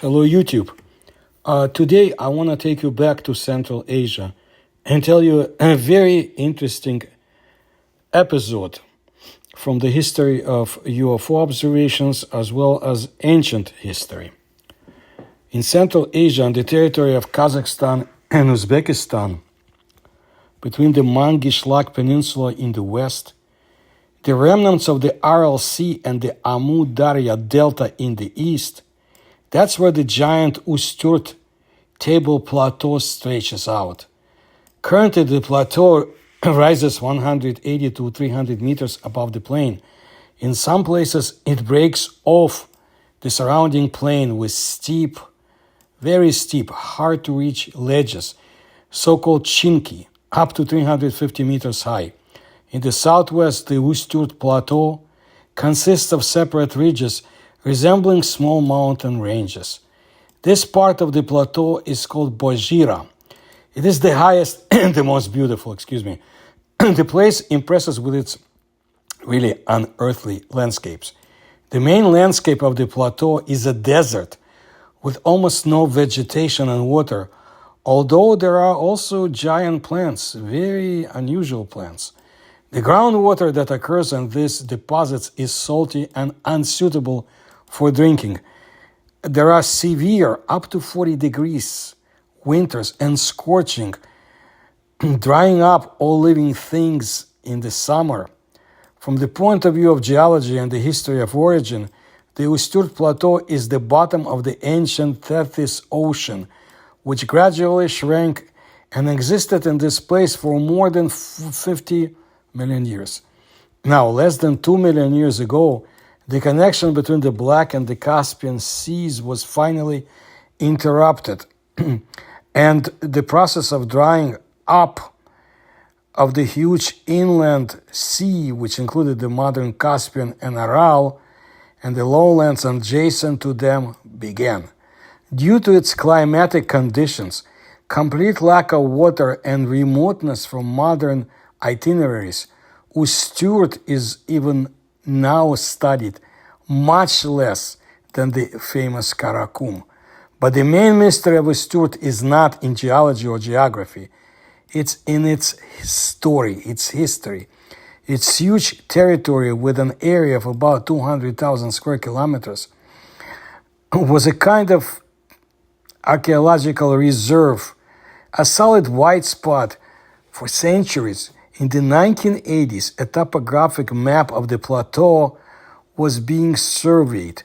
Hello, YouTube. Today, I want to take you back to Central Asia and tell you a very interesting episode from the history of UFO observations as well as ancient history. In Central Asia, on the territory of Kazakhstan and Uzbekistan, between the Mangishlak Peninsula in the west, the remnants of the Aral Sea and the Amu Darya Delta in the east, that's where the giant Usturt table plateau stretches out. Currently, the plateau rises 180 to 300 meters above the plain. In some places, it breaks off the surrounding plain with steep, very steep, hard-to-reach ledges, so-called chinki, up to 350 meters high. In the southwest, the Usturt Plateau consists of separate ridges resembling small mountain ranges. This part of the plateau is called Bojira. It is the highest and the most beautiful, The place impresses with its really unearthly landscapes. The main landscape of the plateau is a desert with almost no vegetation and water, although there are also giant plants, very unusual plants. The groundwater that occurs in these deposits is salty and unsuitable for drinking. There are severe, up to 40 degrees, winters and scorching, drying up all living things in the summer. From the point of view of geology and the history of origin, the Usturt Plateau is the bottom of the ancient Tethys Ocean, which gradually shrank and existed in this place for more than 50 million years. Now, less than 2 million years ago, the connection between the Black and the Caspian Seas was finally interrupted, and the process of drying up of the huge inland sea, which included the modern Caspian and Aral, and the lowlands adjacent to them, began. Due to its climatic conditions, complete lack of water, and remoteness from modern itineraries, Usturt is even now studied much less than the famous Karakum. But the main mystery of Usturt is not in geology or geography. It's in its story, its history. Its huge territory with an area of about 200,000 square kilometers was a kind of archaeological reserve, a solid white spot for centuries. In the 1980s, a topographic map of the plateau was being surveyed.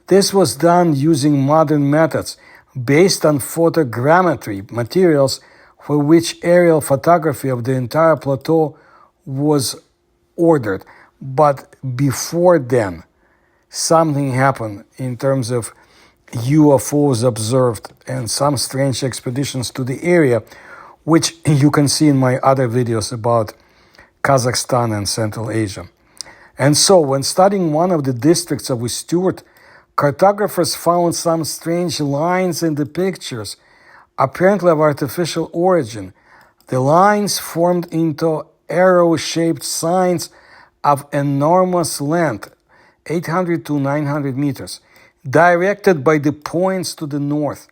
This was done using modern methods based on photogrammetry materials for which aerial photography of the entire plateau was ordered. But before then, something happened in terms of UFOs observed and some strange expeditions to the area, which you can see in my other videos about Kazakhstan and Central Asia. And so, when studying one of the districts of Usturt, cartographers found some strange lines in the pictures, apparently of artificial origin. The lines formed into arrow-shaped signs of enormous length, 800 to 900 meters, directed by the points to the north.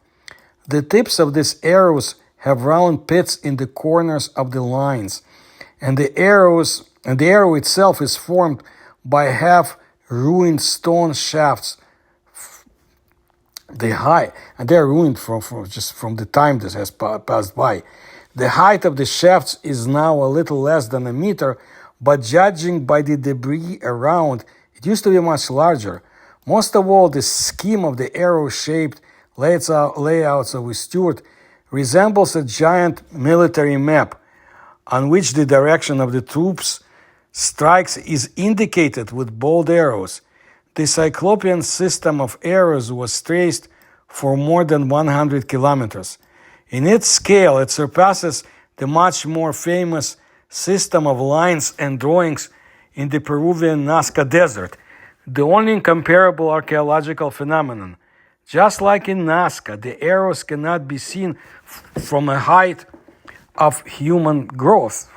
The tips of these arrows have round pits in the corners of the lines, and the arrow itself is formed by half-ruined stone shafts. And they're ruined from the time this has passed by. The height of the shafts is now a little less than a meter, but judging by the debris around, it used to be much larger. Most of all, the scheme of the arrow-shaped layouts of Usturt resembles a giant military map on which the direction of the troops strikes is indicated with bold arrows. The cyclopean system of arrows was traced for more than 100 kilometers. In its scale, it surpasses the much more famous system of lines and drawings in the Peruvian Nazca Desert, the only comparable archaeological phenomenon. Just like in Nazca, the arrows cannot be seen from a height of human growth.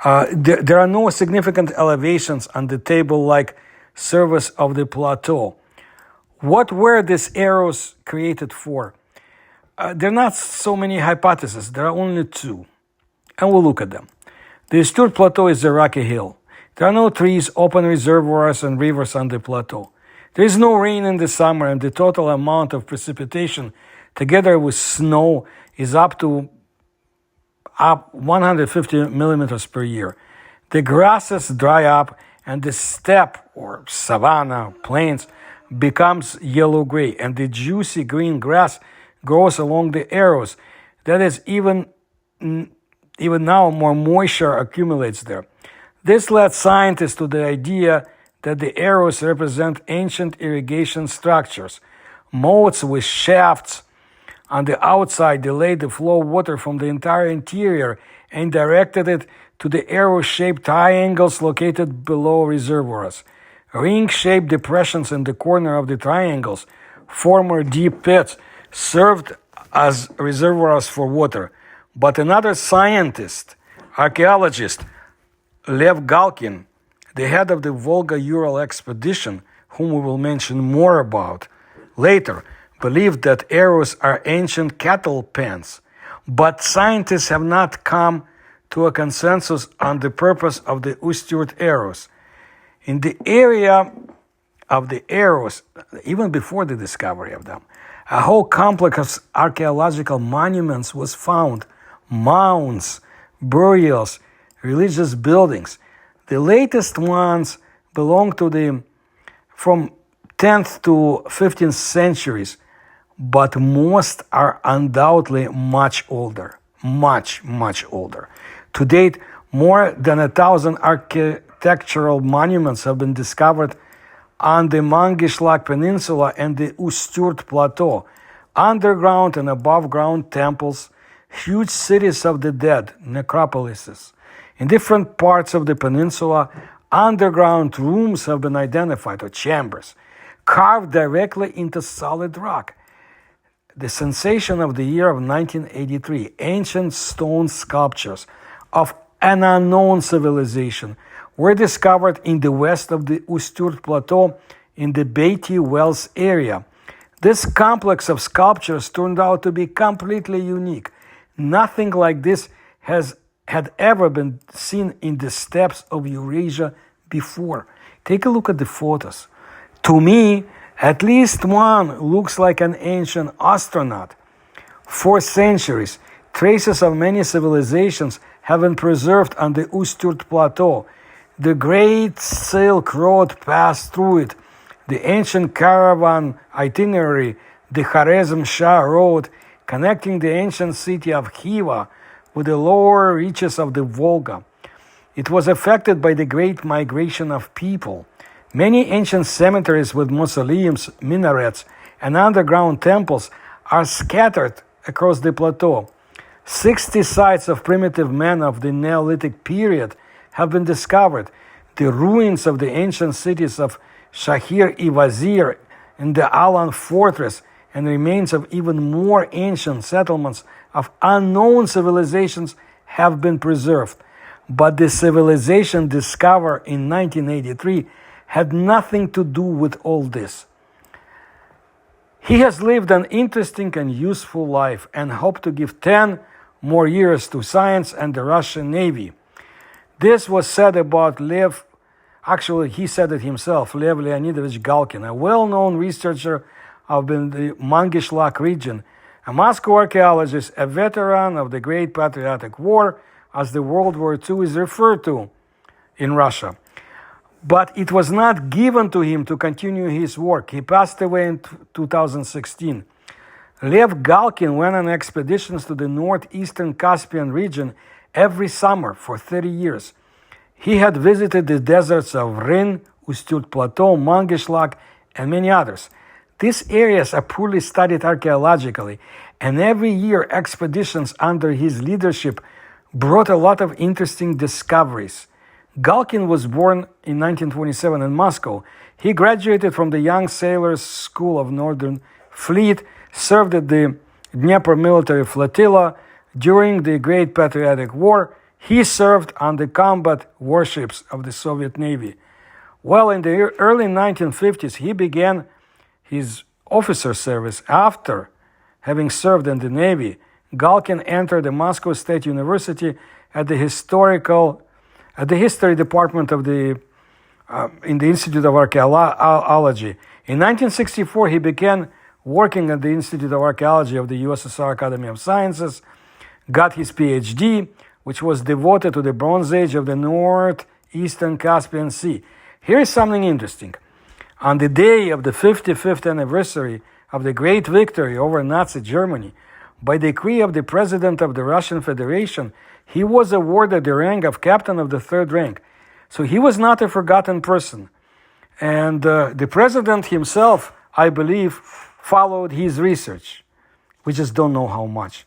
There are no significant elevations on the table-like surface of the plateau. What were these arrows created for? There are not so many hypotheses. There are only two, and we'll look at them. The Usturt Plateau is a rocky hill. There are no trees, open reservoirs, and rivers on the plateau. There is no rain in the summer, and the total amount of precipitation, together with snow, is up 150 millimeters per year. The grasses dry up, and the steppe or savanna plains becomes yellow-gray, and the juicy green grass grows along the arrows. That is, even now more moisture accumulates there. This led scientists to the idea that the arrows represent ancient irrigation structures, moats with shafts on the outside delayed the flow of water from the entire interior and directed it to the arrow-shaped triangles located below reservoirs. Ring-shaped depressions in the corner of the triangles, former deep pits, served as reservoirs for water. But another scientist, archaeologist, Lev Galkin, the head of the Volga-Ural expedition, whom we will mention more about later, believed that arrows are ancient cattle pens. But scientists have not come to a consensus on the purpose of the Usturt arrows. In the area of the arrows, even before the discovery of them, a whole complex of archaeological monuments was found: mounds, burials, religious buildings. The latest ones belong to from 10th to 15th centuries, but most are undoubtedly much older, much older. To date, more than 1,000 architectural monuments have been discovered on the Mangishlak Peninsula and the Usturt Plateau, underground and above-ground temples, huge cities of the dead, necropolises. In different parts of the peninsula, underground rooms have been identified, or chambers, carved directly into solid rock. The sensation of the year of 1983, ancient stone sculptures of an unknown civilization were discovered in the west of the Usturt Plateau in the Beatty Wells area. This complex of sculptures turned out to be completely unique. Nothing like this had ever been seen in the steppes of Eurasia before. Take a look at the photos. To me, at least one looks like an ancient astronaut. For centuries, traces of many civilizations have been preserved on the Usturt Plateau. The Great Silk Road passed through it. The ancient caravan itinerary, the Khwarezm Shah Road, connecting the ancient city of Khiva with the lower reaches of the Volga. It was affected by the great migration of people. Many ancient cemeteries with mausoleums, minarets, and underground temples are scattered across the plateau. 60 sites of primitive men of the Neolithic period have been discovered. The ruins of the ancient cities of Shahir-i-Wazir and the Alan fortress and remains of even more ancient settlements of unknown civilizations have been preserved. But the civilization discovered in 1983 had nothing to do with all this. He has lived an interesting and useful life and hoped to give 10 more years to science and the Russian Navy. This was said about Lev, actually he said it himself, Lev Leonidovich Galkin, a well-known researcher of the Mangishlak region, a Moscow archaeologist, a veteran of the Great Patriotic War, as the World War II is referred to in Russia. But it was not given to him to continue his work. He passed away in 2016. Lev Galkin went on expeditions to the North-Eastern Caspian region every summer for 30 years. He had visited the deserts of Rhin, Usturt Plateau, Mangishlak, and many others. These areas are poorly studied archaeologically, and every year expeditions under his leadership brought a lot of interesting discoveries. Galkin was born in 1927 in Moscow. He graduated from the Young Sailors School of Northern Fleet, served at the Dnieper military flotilla. During the Great Patriotic War, he served on the combat warships of the Soviet Navy. Well, in the early 1950s, he began his officer service, after having served in the Navy, Galkin entered the Moscow State University at the history department of in the Institute of Archaeology. In 1964, he began working at the Institute of Archaeology of the USSR Academy of Sciences, got his PhD, which was devoted to the Bronze Age of the North-Eastern Caspian Sea. Here is something interesting. On the day of the 55th anniversary of the great victory over Nazi Germany, by decree of the President of the Russian Federation, he was awarded the rank of Captain of the Third Rank. So he was not a forgotten person. And the President himself, I believe, followed his research. We just don't know how much.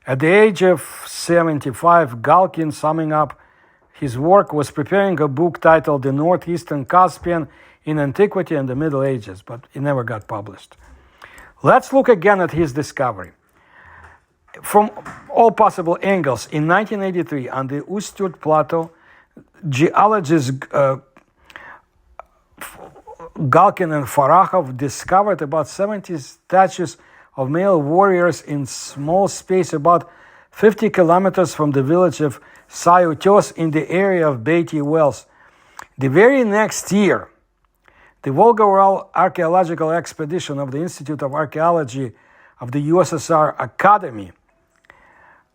At the age of 75, Galkin, summing up his work, was preparing a book titled The North-Eastern Caspian in Antiquity and the Middle Ages, but it never got published. Let's look again at his discovery. From all possible angles, in 1983, on the Usturt Plateau, geologists Galkin and Farakhov discovered about 70 statues of male warriors in small space about 50 kilometers from the village of Sayutyos in the area of Beatty Wells. The very next year, the Volga-Ural Archaeological Expedition of the Institute of Archaeology of the USSR Academy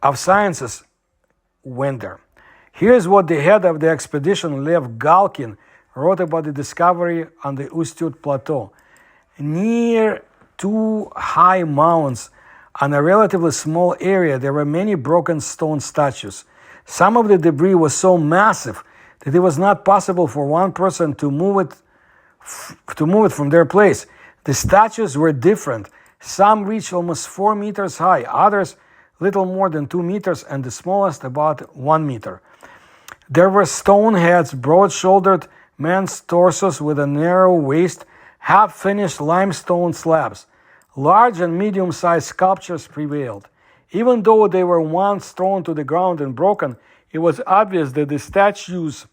of Sciences went there. Here's what the head of the expedition, Lev Galkin, wrote about the discovery on the Usturt Plateau. Near two high mounds on a relatively small area, there were many broken stone statues. Some of the debris was so massive that it was not possible for one person to move it from their place. The statues were different. Some reached almost 4 meters high, others little more than 2 meters, and the smallest about 1 meter. There were stone heads, broad-shouldered men's torsos with a narrow waist, half-finished limestone slabs. Large and medium-sized sculptures prevailed. Even though they were once thrown to the ground and broken, it was obvious that the statues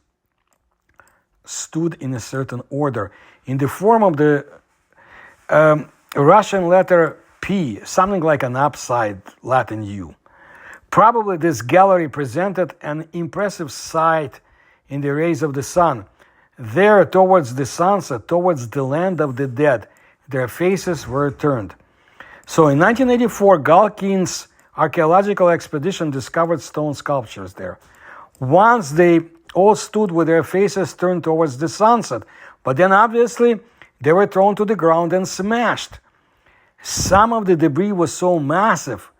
stood in a certain order, in the form of the Russian letter P, something like an upside Latin U. Probably this gallery presented an impressive sight in the rays of the sun. There, towards the sunset, towards the land of the dead, their faces were turned. So in 1984, Galkin's archaeological expedition discovered stone sculptures there. Once they all stood with their faces turned towards the sunset, but then obviously they were thrown to the ground and smashed. Some of the debris was so massive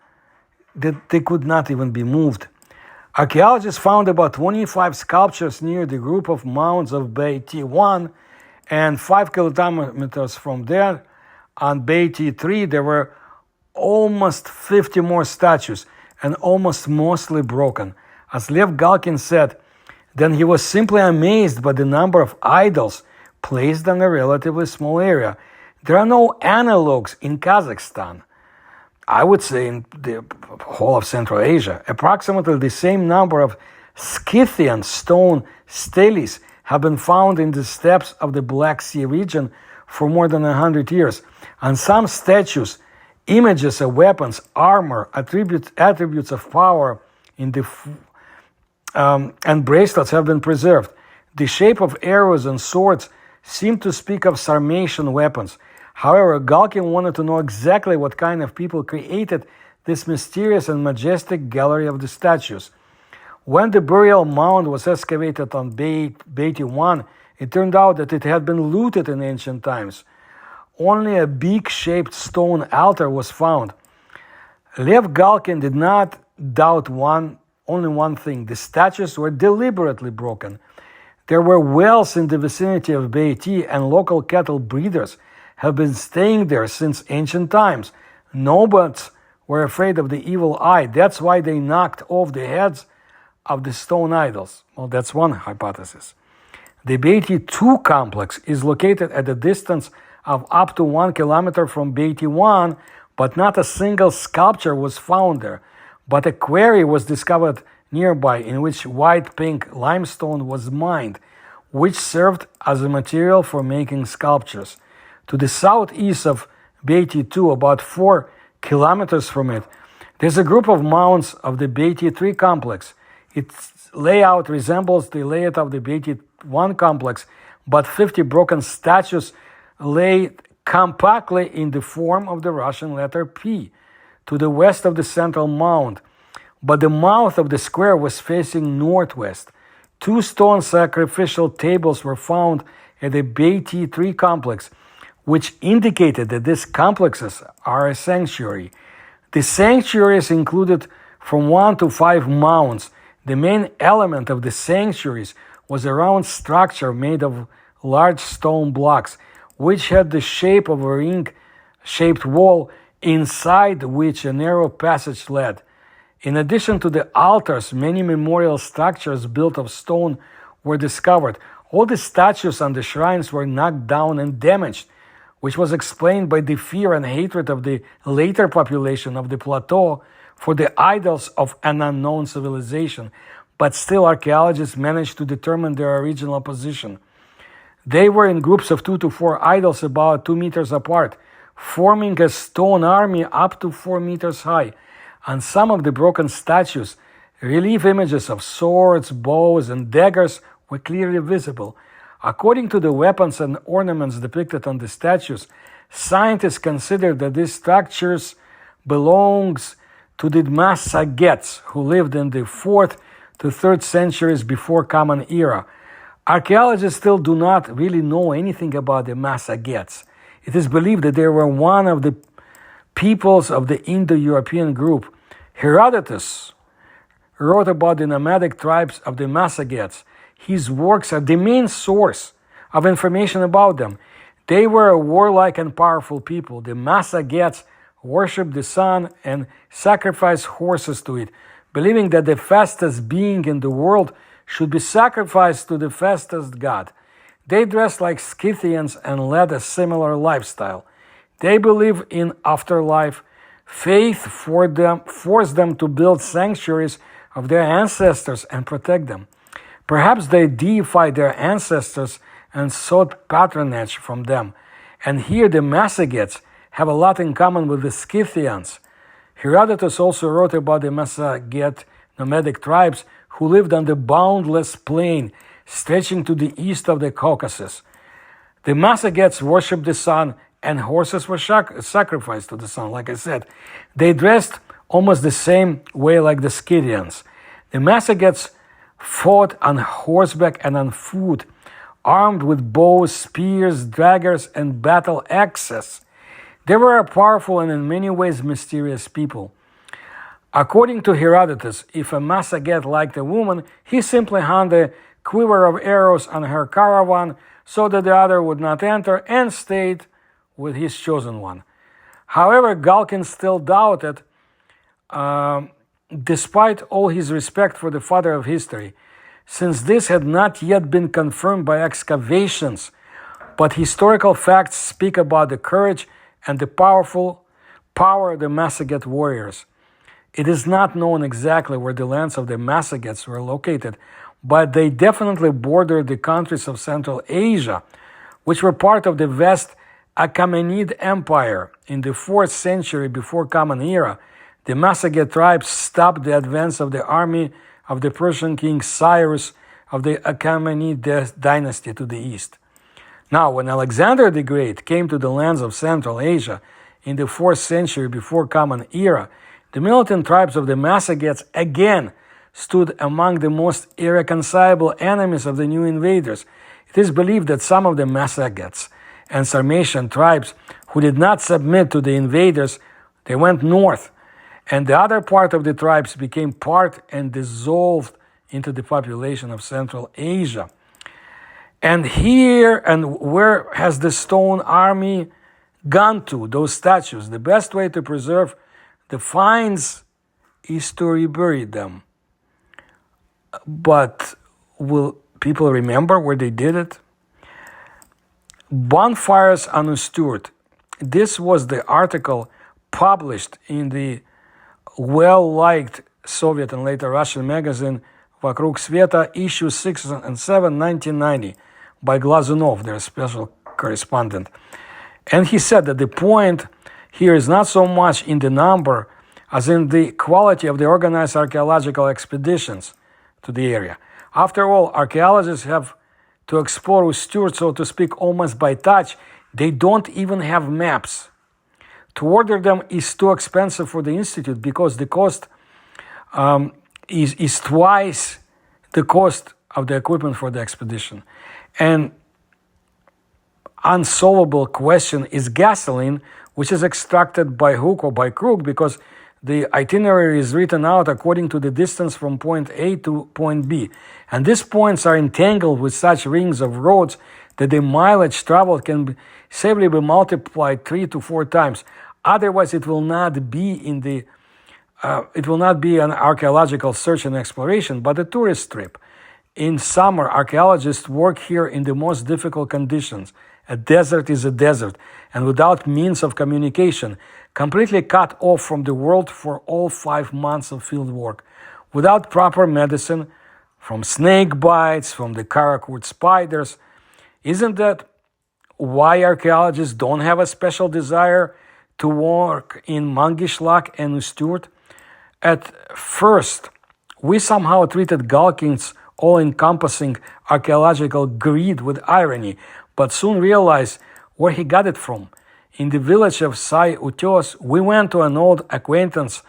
that they could not even be moved. Archaeologists found about 25 sculptures near the group of mounds of Beatty 1, and 5 kilometers from there, on Beatty 3, there were almost 50 more statues, and almost mostly broken. As Lev Galkin said, then he was simply amazed by the number of idols placed on a relatively small area. There are no analogues in Kazakhstan. I would say in the whole of Central Asia, approximately the same number of Scythian stone steles have been found in the steppes of the Black Sea region for more than 100 years. On some statues, images of weapons, armor, attributes of power and bracelets have been preserved. The shape of arrows and swords seem to speak of Sarmatian weapons. However, Galkin wanted to know exactly what kind of people created this mysterious and majestic gallery of the statues. When the burial mound was excavated on Beatty 1, it turned out that it had been looted in ancient times. Only a beak-shaped stone altar was found. Lev Galkin did not doubt only one thing: the statues were deliberately broken. There were wells in the vicinity of Beatty, and local cattle breeders have been staying there since ancient times. Nomads were afraid of the evil eye. That's why they knocked off the heads of the stone idols. Well, that's one hypothesis. The Beatty 2 complex is located at a distance of up to 1 kilometer from Beatty 1, but not a single sculpture was found there. But a quarry was discovered nearby in which white-pink limestone was mined, which served as a material for making sculptures. To the southeast of Beatty 2, about 4 kilometers from it, there's a group of mounds of the Beatty 3 complex. Its layout resembles the layout of the Beatty 1 complex, but 50 broken statues lay compactly in the form of the Russian letter P to the west of the central mound, but the mouth of the square was facing northwest. 2 stone sacrificial tables were found at the Beatty 3 complex, which indicated that these complexes are a sanctuary. The sanctuaries included from 1 to 5 mounds. The main element of the sanctuaries was a round structure made of large stone blocks, which had the shape of a ring-shaped wall inside which a narrow passage led. In addition to the altars, many memorial structures built of stone were discovered. All the statues and the shrines were knocked down and damaged, which was explained by the fear and hatred of the later population of the plateau for the idols of an unknown civilization, but still archaeologists managed to determine their original position. They were in groups of 2 to 4 idols about 2 meters apart, forming a stone army up to 4 meters high. On some of the broken statues, relief images of swords, bows, and daggers were clearly visible. According to the weapons and ornaments depicted on the statues, scientists consider that these structures belongs to the Massagets, who lived in the 4th to 3rd centuries before Common Era. Archaeologists still do not really know anything about the Massagets. It is believed that they were one of the peoples of the Indo-European group. Herodotus wrote about the nomadic tribes of the Massagets. His works are the main source of information about them. They were a warlike and powerful people. The Massagets worshipped the sun and sacrificed horses to it, believing that the fastest being in the world should be sacrificed to the fastest god. They dressed like Scythians and led a similar lifestyle. They believe in afterlife. Faith forced them to build sanctuaries of their ancestors and protect them. Perhaps they deified their ancestors and sought patronage from them. And here the Massagets have a lot in common with the Scythians. Herodotus also wrote about the Massaget nomadic tribes who lived on the boundless plain stretching to the east of the Caucasus. The Massagets worshipped the sun, and horses were sacrificed to the sun, like I said. They dressed almost the same way like the Scythians. The Massagets fought on horseback and on foot, armed with bows, spears, daggers, and battle axes. They were a powerful and in many ways mysterious people. According to Herodotus, if a Massaget liked a woman, he simply hung a quiver of arrows on her caravan so that the other would not enter and stayed with his chosen one. However, Galkin still doubted, despite all his respect for the father of history, since this had not yet been confirmed by excavations, but historical facts speak about the courage and the power of the Massaget warriors. It is not known exactly where the lands of the Massagets were located, but they definitely bordered the countries of Central Asia, which were part of the West Achaemenid Empire. In the 4th century before Common Era, the Massaget tribes stopped the advance of the army of the Persian king Cyrus of the Achaemenid dynasty to the east. Now, when Alexander the Great came to the lands of Central Asia in the 4th century before Common Era, the militant tribes of the Massagets again stood among the most irreconcilable enemies of the new invaders. It is believed that some of the Massagets and Sarmatian tribes who did not submit to the invaders, they went north, and the other part of the tribes became part and dissolved into the population of Central Asia. And here, and where has the stone army gone to, those statues? The best way to preserve the finds is to rebury them. But will people remember where they did it? Bonfires unstirred. This was the article published in the well-liked Soviet and later Russian magazine Vokruг Sveta, issues 6 and 7, 1990, by Glazunov, their special correspondent. And he said that the point here is not so much in the number as in the quality of the organized archaeological expeditions to the area. After all, archaeologists have to explore with stewards, so to speak, almost by touch. They don't even have maps. To order them is too expensive for the Institute because the cost is twice the cost of the equipment for the expedition. And unsolvable question is gasoline, which is extracted by hook or by crook because the itinerary is written out according to the distance from point A to point B. And these points are entangled with such rings of roads that the mileage traveled can safely be multiplied 3 to 4 times. Otherwise, it will not be an archaeological search and exploration, but a tourist trip. In summer, archaeologists work here in the most difficult conditions. A desert is a desert, and without means of communication, completely cut off from the world for all 5 months of field work. Without proper medicine, from snake bites, from the karakout spiders. Isn't that why archaeologists don't have a special desire to work in Mangishlak and Usturt? At first, we somehow treated Galkin's all-encompassing archaeological greed with irony, but soon realized where he got it from. In the village of Sai-Utios, we went to an old acquaintance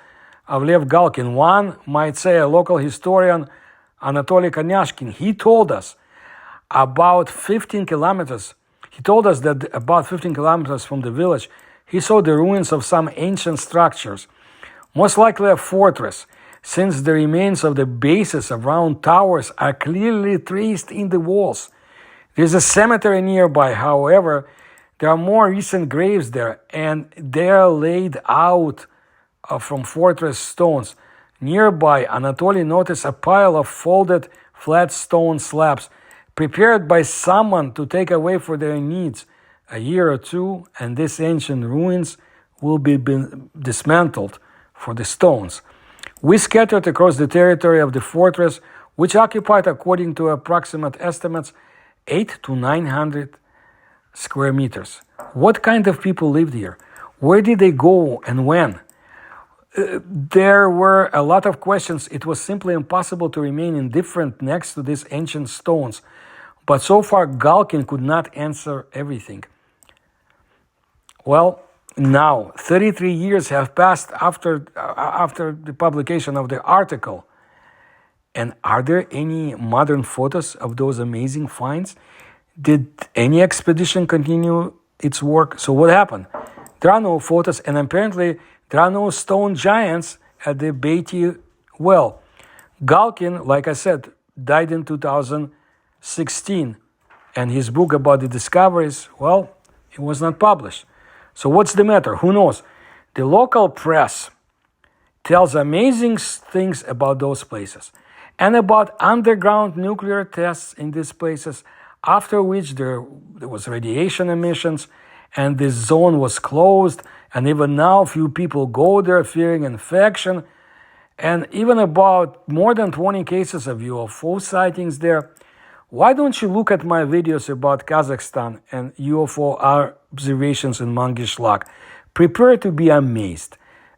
of Lev Galkin, one might say a local historian, Anatoly Konyashkin. He told us that about 15 kilometers from the village, he saw the ruins of some ancient structures, most likely a fortress, since the remains of the bases of round towers are clearly traced in the walls. There's a cemetery nearby, however. There are more recent graves there, and they are laid out from fortress stones. Nearby, Anatoly noticed a pile of folded flat stone slabs, prepared by someone to take away for their needs. A year or two, and these ancient ruins will be dismantled for the stones. We scattered across the territory of the fortress, which occupied, according to approximate estimates, 800 to 900 square meters. What kind of people lived here? Where did they go and when? There were a lot of questions. It was simply impossible to remain indifferent next to these ancient stones. But so far, Galkin could not answer everything. Well, now, 33 years have passed after the publication of the article. And are there any modern photos of those amazing finds? Did any expedition continue its work? So what happened? There are no photos, and apparently there are no stone giants at the Beatty well. Galkin, like I said, died in 2016, and his book about the discoveries, well, it was not published. So what's the matter? Who knows? The local press tells amazing things about those places and about underground nuclear tests in these places, after which there was radiation emissions and this zone was closed, and even now few people go there fearing infection, and even about more than 20 cases of UFO sightings there. Why don't you look at my videos about Kazakhstan and UFO observations in Mangishlak? Prepare to be amazed.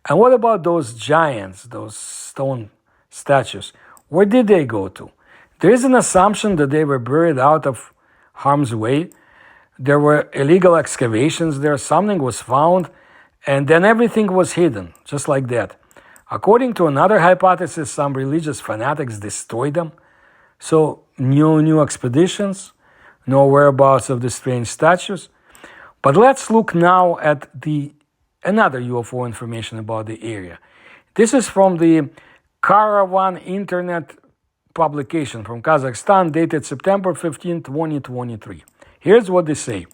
And what about those giants, those stone statues? Where did they go to? There is an assumption that they were buried out of harm's way. There were illegal excavations there, something was found, and then everything was hidden, just like that. According to another hypothesis, some religious fanatics destroyed them. So, new expeditions, no whereabouts of the strange statues. But let's look now at another UFO information about the area. This is from the Caravan Internet publication from Kazakhstan, dated September 15, 2023. Here's what they say.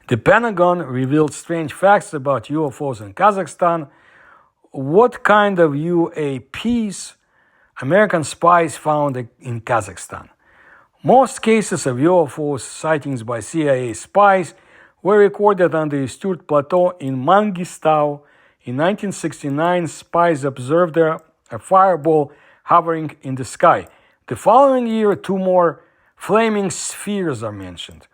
The Pentagon revealed strange facts about UFOs in Kazakhstan. What kind of UAPs American spies found in Kazakhstan? Most cases of UFO sightings by CIA spies were recorded on the Usturt Plateau in Mangistau. In 1969, spies observed a fireball hovering in the sky. The following year, 2 more flaming spheres are mentioned.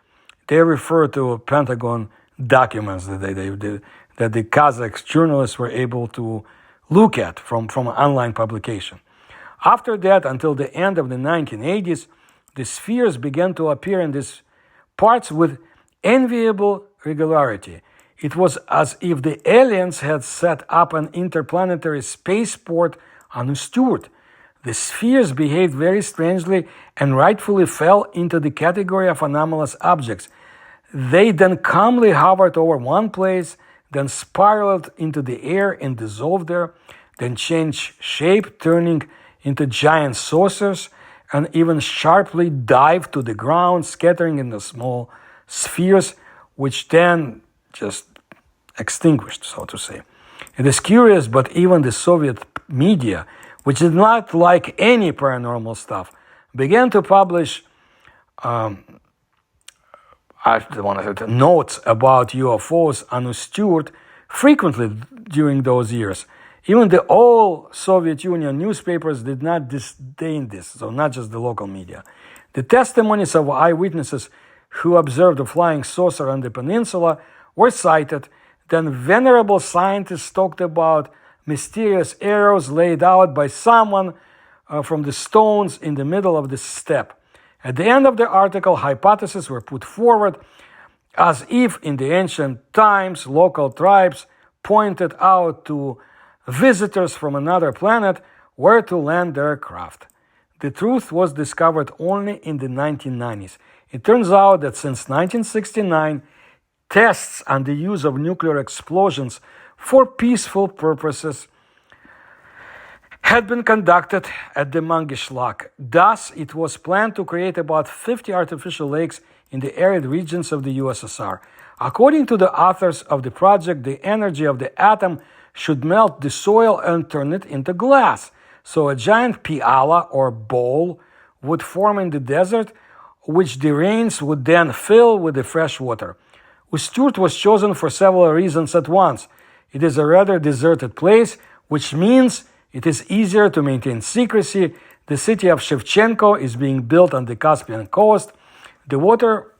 They refer to Pentagon documents that that the Kazakh journalists were able to look at from an online publication. After that, until the end of the 1980s, the spheres began to appear in these parts with enviable regularity. It was as if the aliens had set up an interplanetary spaceport undisturbed. The spheres behaved very strangely and rightfully fell into the category of anomalous objects. They then calmly hovered over one place, then spiraled into the air and dissolved there, then changed shape, turning into giant saucers, and even sharply dived to the ground, scattering in the small spheres, which then just extinguished, so to say. It is curious, but even the Soviet media, which did not like any paranormal stuff, began to publish notes about UFOs unobscured frequently during those years. Even the old Soviet Union newspapers did not disdain this, so not just the local media. The testimonies of eyewitnesses who observed a flying saucer on the peninsula were cited. Then venerable scientists talked about mysterious arrows laid out by someone from the stones in the middle of the steppe. At the end of the article, hypotheses were put forward as if in the ancient times local tribes pointed out to visitors from another planet where to land their craft. The truth was discovered only in the 1990s. It turns out that since 1969, tests on the use of nuclear explosions for peaceful purposes had been conducted at the Mangishlak. Thus, it was planned to create about 50 artificial lakes in the arid regions of the USSR. According to the authors of the project, the energy of the atom should melt the soil and turn it into glass. So a giant piala or bowl would form in the desert, which the rains would then fill with the fresh water. Usturt was chosen for several reasons at once. It is a rather deserted place, which means it is easier to maintain secrecy. The city of Shevchenko is being built on the Caspian coast. The water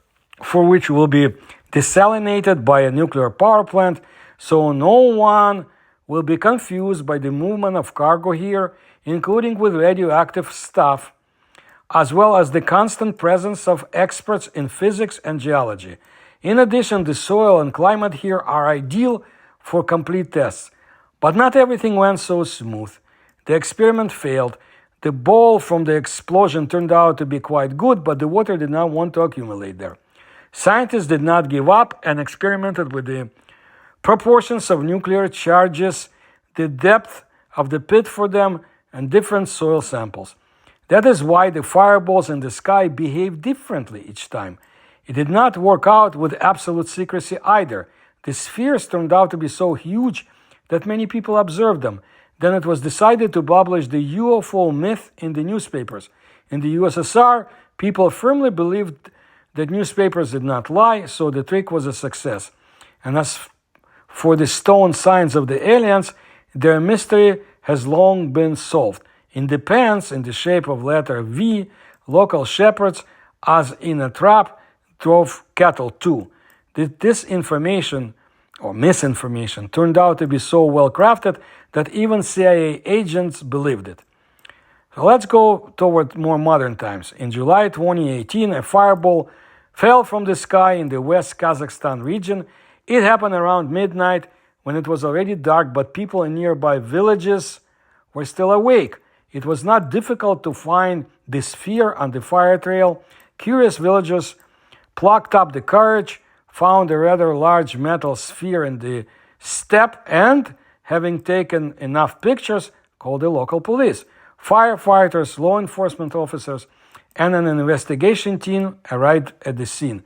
for which will be desalinated by a nuclear power plant, so no one will be confused by the movement of cargo here, including with radioactive stuff, as well as the constant presence of experts in physics and geology. In addition, the soil and climate here are ideal for complete tests. But not everything went so smooth. The experiment failed. The bowl from the explosion turned out to be quite good, but the water did not want to accumulate there. Scientists did not give up and experimented with the proportions of nuclear charges, the depth of the pit for them, and different soil samples. That is why the fireballs in the sky behave differently each time. It did not work out with absolute secrecy either. The spheres turned out to be so huge that many people observed them. Then it was decided to publish the UFO myth in the newspapers. In the USSR, people firmly believed that newspapers did not lie, so the trick was a success. And as for the stone signs of the aliens, their mystery has long been solved. In the pans, in the shape of letter V, local shepherds, as in a trap, drove cattle too. This information, or misinformation, turned out to be so well crafted that even CIA agents believed it. So let's go toward more modern times. In July 2018, a fireball fell from the sky in the West Kazakhstan region. It happened around midnight when it was already dark, but people in nearby villages were still awake. It was not difficult to find the sphere on the fire trail. Curious villagers plucked up the courage, found a rather large metal sphere in the steppe, and, having taken enough pictures, called the local police. Firefighters, law enforcement officers, and an investigation team arrived at the scene.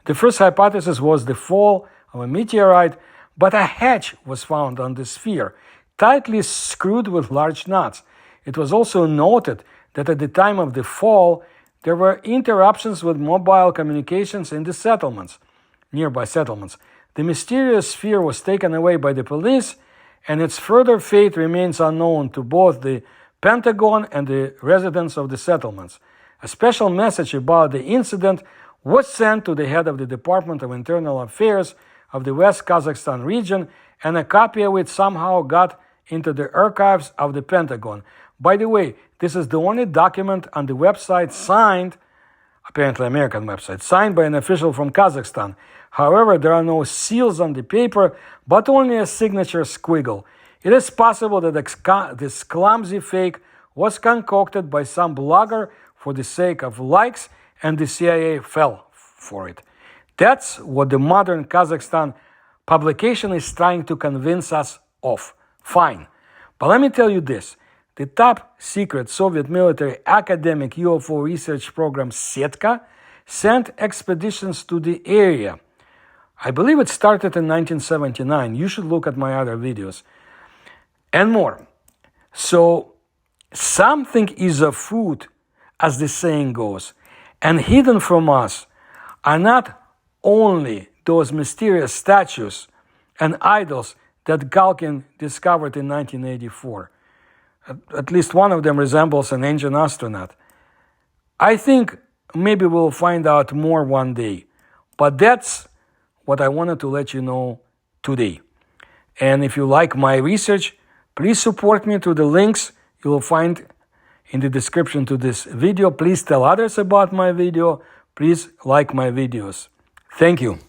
The first hypothesis was the fall of a meteorite, but a hatch was found on the sphere, tightly screwed with large knots. It was also noted that at the time of the fall, there were interruptions with mobile communications in the settlements, nearby settlements. The mysterious sphere was taken away by the police, and its further fate remains unknown to both the Pentagon and the residents of the settlements. A special message about the incident was sent to the head of the Department of Internal Affairs, of the West Kazakhstan region, and a copy of it somehow got into the archives of the Pentagon. By the way, this is the only document on the website signed, apparently American website, signed by an official from Kazakhstan. However, there are no seals on the paper, but only a signature squiggle. It is possible that this clumsy fake was concocted by some blogger for the sake of likes, and the CIA fell for it. That's what the modern Kazakhstan publication is trying to convince us of. Fine. But let me tell you this. The top secret Soviet military academic UFO research program Setka sent expeditions to the area. I believe it started in 1979. You should look at my other videos. And more. So, something is afoot, as the saying goes. And hidden from us are not only those mysterious statues and idols that Galkin discovered in 1984. At least one of them resembles an ancient astronaut. I think maybe we'll find out more one day. But that's what I wanted to let you know today. And if you like my research, please support me through the links you will find in the description to this video. Please tell others about my video. Please like my videos. Thank you.